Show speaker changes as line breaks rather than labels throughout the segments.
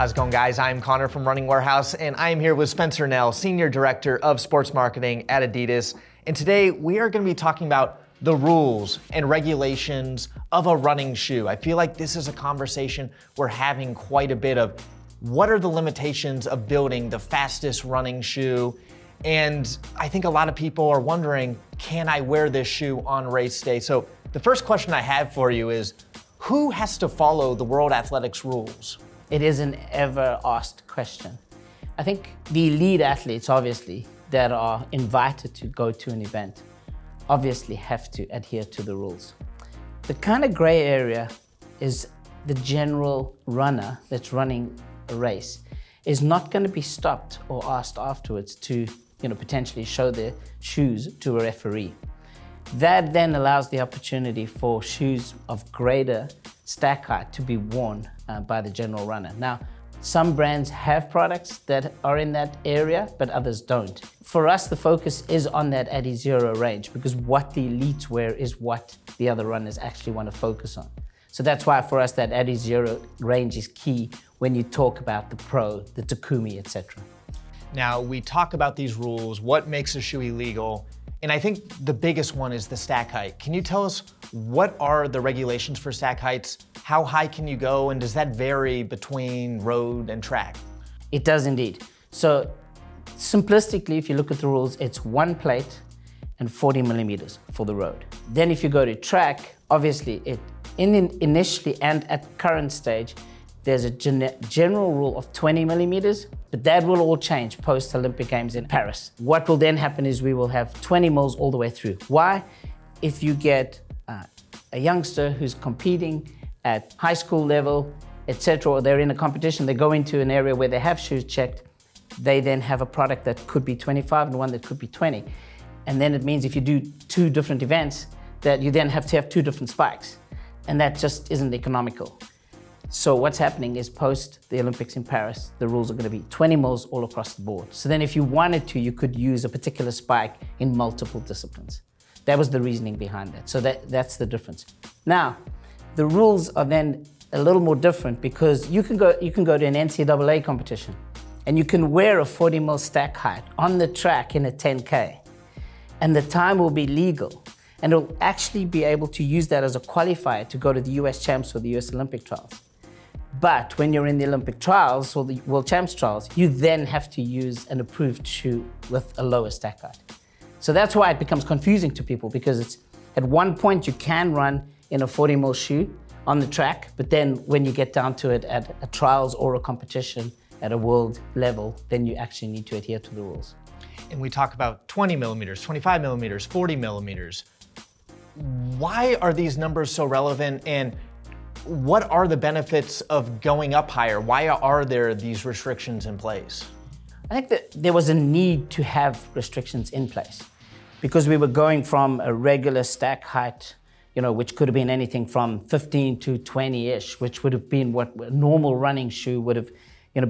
How's it going, guys? I'm Connor from Running Warehouse, and I'm here with Spencer Nell, Senior Director of Sports Marketing at Adidas. And today we are going to be talking about the rules and regulations of a running shoe. I feel like this is a conversation we're having quite a bit of. What are the limitations of building the fastest running shoe? And I think a lot of people are wondering, can I wear this shoe on race day? So the first question I have for you is, who has to follow the World Athletics rules?
It is an ever asked question. I think the elite athletes, obviously, that are invited to go to an event, obviously have to adhere to the rules. The kind of gray area is the general runner that's running a race is not going to be stopped or asked afterwards to, potentially show their shoes to a referee. That then allows the opportunity for shoes of greater stack height to be worn by the general runner. Now, some brands have products that are in that area, but others don't. For us, the focus is on that Adizero range because what the elites wear is what the other runners actually want to focus on. So that's why for us that Adizero range is key when you talk about the Pro, the Takumi, etc.
Now, we talk about these rules, what makes a shoe illegal, and I think the biggest one is the stack height. Can you tell us what are the regulations for stack heights? How high can you go, and does that vary between road and track?
It does indeed. So simplistically, if you look at the rules, it's one plate and 40 millimeters for the road. Then if you go to track, obviously initially and at current stage, there's a general rule of 20 millimeters, but that will all change post-Olympic Games in Paris. What will then happen is we will have 20 mils all the way through. Why? If you get a youngster who's competing at high school level, etc., or they're in a competition, they go into an area where they have shoes checked, they then have a product that could be 25 and one that could be 20. And then it means if you do two different events, that you then have to have two different spikes. And that just isn't economical. So what's happening is post the Olympics in Paris, the rules are going to be 20 mils all across the board. So then if you wanted to, you could use a particular spike in multiple disciplines. That was the reasoning behind that. So that's the difference. Now, the rules are then a little more different because you can go to an NCAA competition and you can wear a 40 mil stack height on the track in a 10K, and the time will be legal. And it'll actually be able to use that as a qualifier to go to the US Champs or the US Olympic trials. But when you're in the Olympic trials or the World Champs trials, you then have to use an approved shoe with a lower stack height. So that's why it becomes confusing to people, because it's at one point you can run in a 40 mil shoe on the track, but then when you get down to it at a trials or a competition at a world level, then you actually need to adhere to the rules.
And we talk about 20 millimeters, 25 millimeters, 40 millimeters. Why are these numbers so relevant, and what are the benefits of going up higher? Why are there these restrictions in place?
I think that there was a need to have restrictions in place because we were going from a regular stack height, which could have been anything from 15 to 20-ish, which would have been what a normal running shoe would have,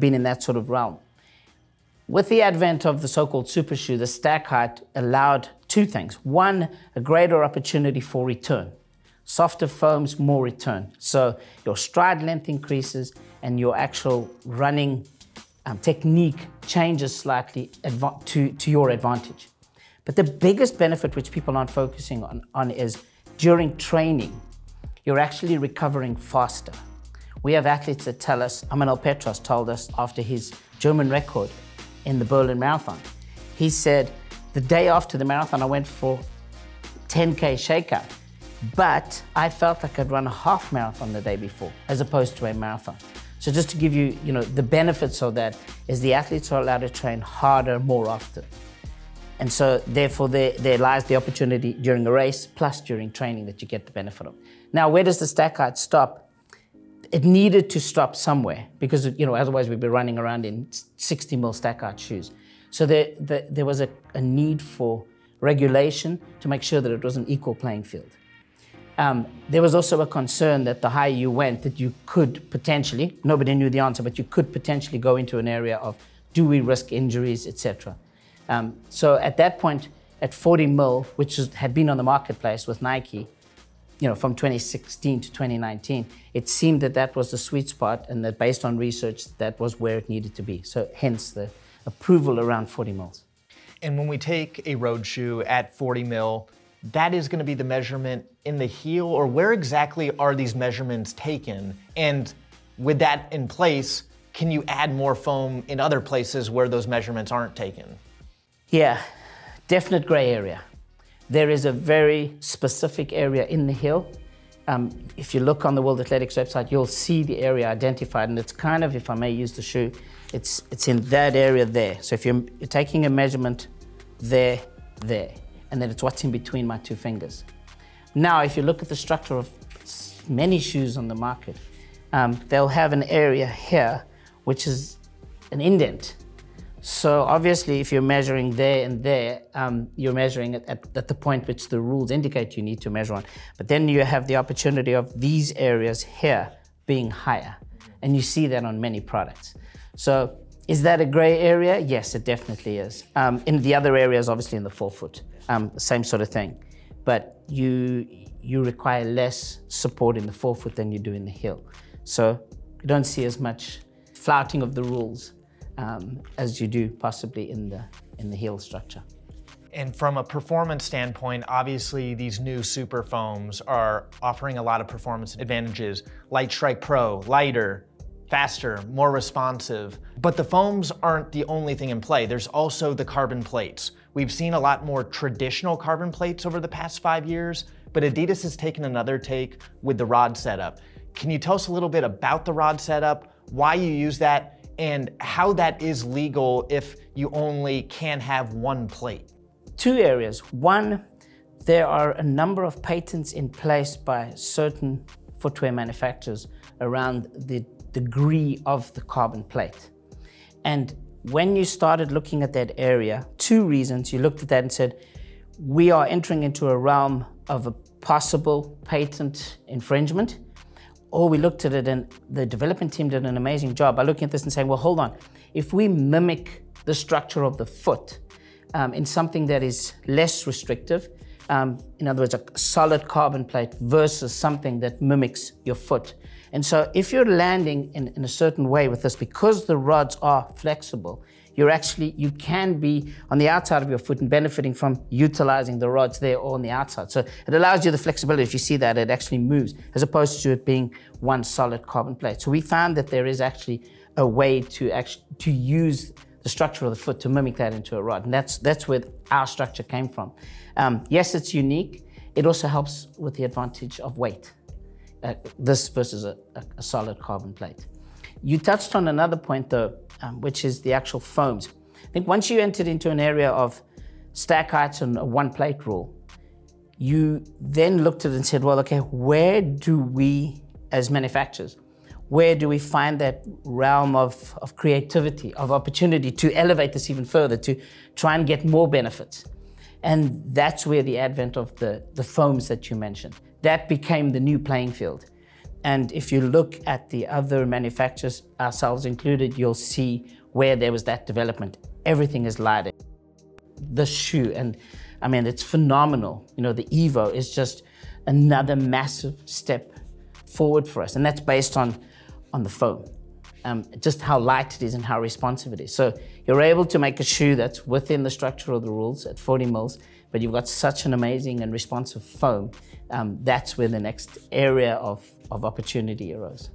been in that sort of realm. With the advent of the so-called super shoe, the stack height allowed two things. One, a greater opportunity for return. Softer foams, more return. So your stride length increases and your actual running technique changes slightly to your advantage. But the biggest benefit which people aren't focusing on is during training, you're actually recovering faster. We have athletes that tell us, Amanal Petros told us after his German record in the Berlin Marathon, he said, the day after the marathon, I went for 10K shakeout, but I felt like I'd run a half marathon the day before, as opposed to a marathon. So just to give you, the benefits of that is the athletes are allowed to train harder more often. And so therefore there lies the opportunity during a race, plus during training, that you get the benefit of. Now, where does the stack height stop? It needed to stop somewhere because, otherwise we'd be running around in 60 mil stack height shoes. So there was a need for regulation to make sure that it was an equal playing field. There was also a concern that the higher you went, that you could potentially, nobody knew the answer, but you could potentially go into an area of, do we risk injuries, etc. So at that point, at 40 mil, which had been on the marketplace with Nike, from 2016 to 2019, it seemed that that was the sweet spot, and that based on research, that was where it needed to be. So hence the approval around 40 mils.
And when we take a road shoe at 40 mil, that is going to be the measurement in the heel, or where exactly are these measurements taken? And with that in place, can you add more foam in other places where those measurements aren't taken?
Yeah, definite gray area. There is a very specific area in the heel. If you look on the World Athletics website, you'll see the area identified, and it's kind of, if I may use the shoe, it's in that area there. So if you're taking a measurement there, and then it's what's in between my two fingers. Now, if you look at the structure of many shoes on the market, they'll have an area here, which is an indent. So obviously, if you're measuring there and there, you're measuring it at the point which the rules indicate you need to measure on. But then you have the opportunity of these areas here being higher. And you see that on many products. So is that a gray area? Yes, it definitely is. In the other areas, obviously in the forefoot, same sort of thing. But you require less support in the forefoot than you do in the heel. So you don't see as much flouting of the rules as you do possibly in the heel structure.
And from a performance standpoint, obviously these new super foams are offering a lot of performance advantages. Light Strike Pro, lighter, faster, more responsive. But the foams aren't the only thing in play. There's also the carbon plates. We've seen a lot more traditional carbon plates over the past 5 years, but Adidas has taken another take with the rod setup. Can you tell us a little bit about the rod setup, why you use that, and how that is legal if you only can have one plate?
Two areas. One, there are a number of patents in place by certain footwear manufacturers around the degree of the carbon plate. And when you started looking at that area, two reasons. You looked at that and said, we are entering into a realm of a possible patent infringement. Or we looked at it, and the development team did an amazing job by looking at this and saying, well, hold on. If we mimic the structure of the foot in something that is less restrictive, in other words, a solid carbon plate versus something that mimics your foot. And so if you're landing in a certain way with this, because the rods are flexible, you can be on the outside of your foot and benefiting from utilizing the rods there or on the outside. So it allows you the flexibility. If you see that, it actually moves, as opposed to it being one solid carbon plate. So we found that there is actually a way to use the structure of the foot to mimic that into a rod. And that's where our structure came from. Yes, it's unique. It also helps with the advantage of weight, this versus a solid carbon plate. You touched on another point though, which is the actual foams. I think once you entered into an area of stack heights and a one plate rule, you then looked at it and said, well, okay, where do we, as manufacturers, where do we find that realm of creativity, of opportunity to elevate this even further, to try and get more benefits? And that's where the advent of the foams that you mentioned, that became the new playing field. And if you look at the other manufacturers, ourselves included, you'll see where there was that development. Everything is lighter. The shoe, and I mean, it's phenomenal. You know, the Evo is just another massive step forward for us. And that's based on the foam, just how light it is and how responsive it is. So you're able to make a shoe that's within the structure of the rules at 40 mils, but you've got such an amazing and responsive foam. That's where the next area of opportunity arose.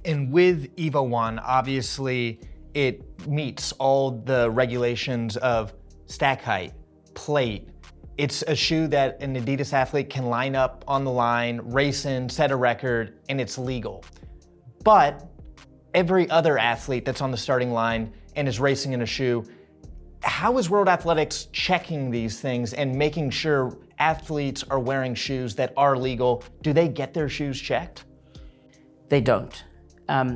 And with Evo 1, obviously it meets all the regulations of stack height, plate. It's a shoe that an Adidas athlete can line up on the line, race in, set a record, and it's legal. But every other athlete that's on the starting line and is racing in a shoe, how is World Athletics checking these things and making sure athletes are wearing shoes that are legal? Do they get their shoes checked?
They don't.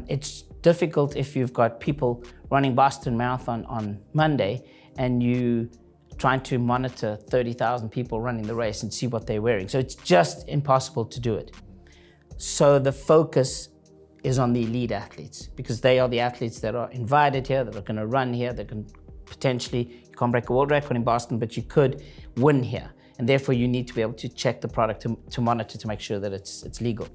It's difficult if you've got people running Boston Marathon on Monday and you trying to monitor 30,000 people running the race and see what they're wearing. So it's just impossible to do it. So the focus is on the elite athletes, because they are the athletes that are invited here, that are going to run here, that can potentially, you can't break a world record in Boston, but you could win here. and therefore you need to be able to check the product to monitor to make sure that it's legal.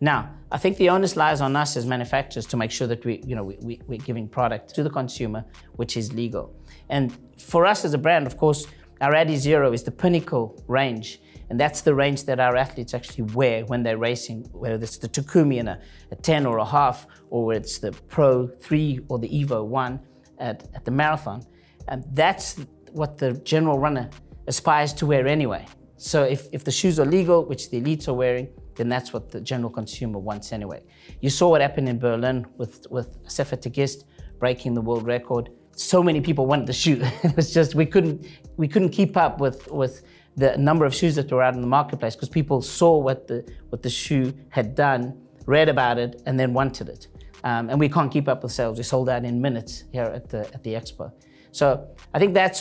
Now, I think the onus lies on us as manufacturers to make sure that we're giving product to the consumer which is legal. And for us as a brand, of course, our Adizero is the pinnacle range, and that's the range that our athletes actually wear when they're racing, whether it's the Takumi in a 10 or a half, or it's the Pro 3 or the Evo 1 at the marathon. And that's what the general runner aspires to wear anyway. So if the shoes are legal, which the elites are wearing, then that's what the general consumer wants anyway. You saw what happened in Berlin with Sefer Tigist breaking the world record. So many people wanted the shoe. It was just, we couldn't keep up with the number of shoes that were out in the marketplace, because people saw what the shoe had done, read about it, and then wanted it. And we can't keep up with sales. We sold out in minutes here at the expo. So I think that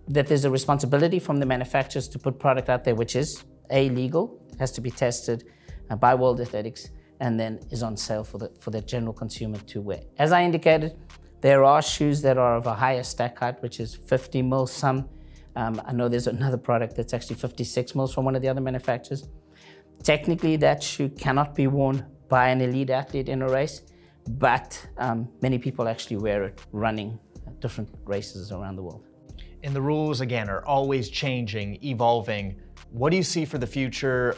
there's a responsibility from the manufacturers to put product out there which is legal, has to be tested by World Athletics, and then is on sale for the general consumer to wear. As I indicated, there are shoes that are of a higher stack height, which is 50 mils. Some, I know there's another product that's actually 56 mils from one of the other manufacturers. Technically, that shoe cannot be worn by an elite athlete in a race, but many people actually wear it running different races around the world.
And the rules, again, are always changing, evolving. What do you see for the future?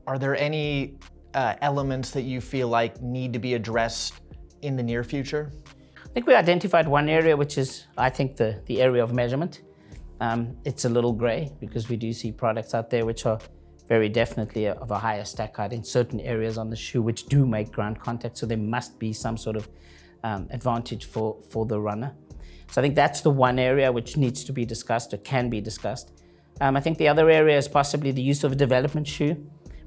Are there any elements that you feel like need to be addressed in the near future?
I think we identified one area, which is, I think, the area of measurement. It's a little gray because we do see products out there which are very definitely of a higher stack height in certain areas on the shoe which do make ground contact. So there must be some sort of advantage for the runner. So I think that's the one area which needs to be discussed or can be discussed. I think the other area is possibly the use of a development shoe.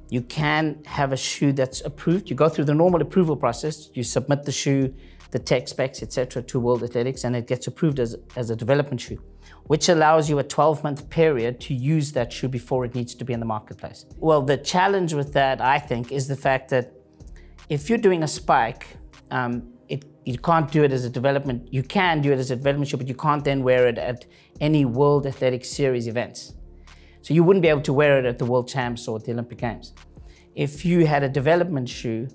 You can have a shoe that's approved. You go through the normal approval process. You submit the shoe, the tech specs, etc., to World Athletics, and it gets approved as a development shoe, which allows you a 12-month period to use that shoe before it needs to be in the marketplace. Well, the challenge with that, I think, is the fact that if you're doing a spike, you can't do it as a development. You can do it as a development shoe, but you can't then wear it at any World Athletics Series events. So you wouldn't be able to wear it at the World Champs or at the Olympic Games. If you had a development shoe,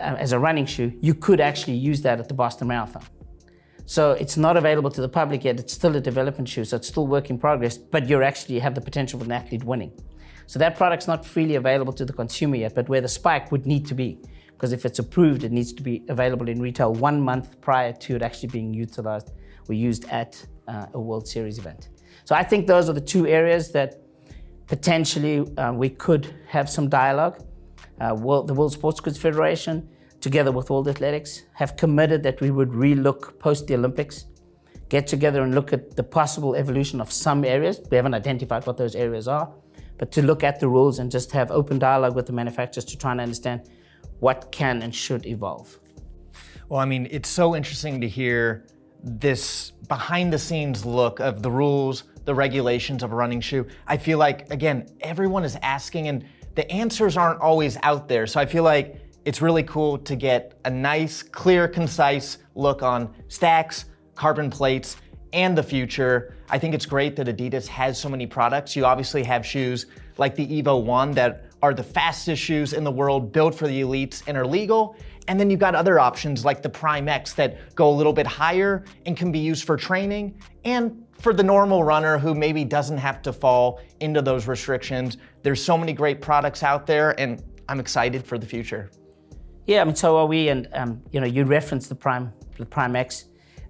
as a running shoe, you could actually use that at the Boston Marathon. So it's not available to the public yet. It's still a development shoe, so it's still work in progress, but you actually have the potential of an athlete winning. So that product's not freely available to the consumer yet, but where the spike would need to be, because if it's approved, it needs to be available in retail 1 month prior to it actually being utilized or used at a World Series event. So I think those are the two areas that potentially we could have some dialogue. The World Sports Goods Federation, together with World Athletics, have committed that we would relook post the Olympics, get together and look at the possible evolution of some areas. We haven't identified what those areas are, but to look at the rules and just have open dialogue with the manufacturers to try and understand what can and should evolve.
Well, I mean, it's so interesting to hear this behind the scenes look of the rules, the regulations of a running shoe. I feel like, again, everyone is asking and the answers aren't always out there. So I feel like it's really cool to get a nice, clear, concise look on stacks, carbon plates, and the future. I think it's great that Adidas has so many products. You obviously have shoes like the Evo 1 that are the fastest shoes in the world, built for the elites and are legal. And then you've got other options like the Prime X that go a little bit higher and can be used for training and for the normal runner who maybe doesn't have to fall into those restrictions. There's so many great products out there and I'm excited for the future.
Yeah, I mean, so are we, and you referenced the Prime X.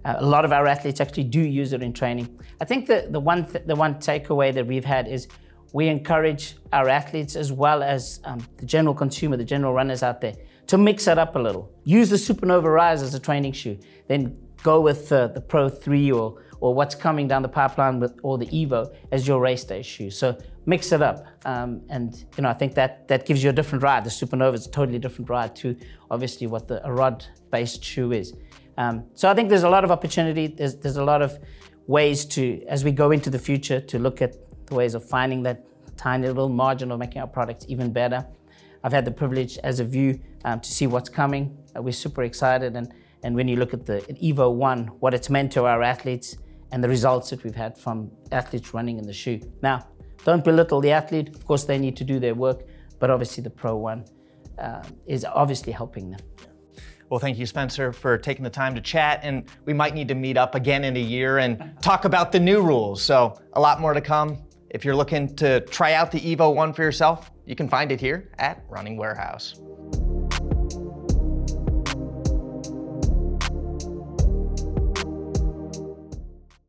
A lot of our athletes actually do use it in training. I think the one takeaway that we've had is we encourage our athletes as well as the general consumer, the general runners out there, to mix it up a little. Use the Supernova Rise as a training shoe, then go with the Pro 3 or what's coming down the pipeline or the Evo as your race day shoe. So mix it up. And I think that gives you a different ride. The Supernova is a totally different ride to obviously what a rod-based shoe is. So I think there's a lot of opportunity. There's a lot of ways to, as we go into the future, to look at the ways of finding that tiny little margin of making our products even better. I've had the privilege as a view to see what's coming. We're super excited. And when you look at the Evo 1, what it's meant to our athletes and the results that we've had from athletes running in the shoe. Now, Don't belittle the athlete. Of course, they need to do their work, but obviously the Pro One is obviously helping them.
Well, thank you, Spencer, for taking the time to chat, and we might need to meet up again in a year and talk about the new rules. So a lot more to come. If you're looking to try out the Evo 1 for yourself, you can find it here at Running Warehouse.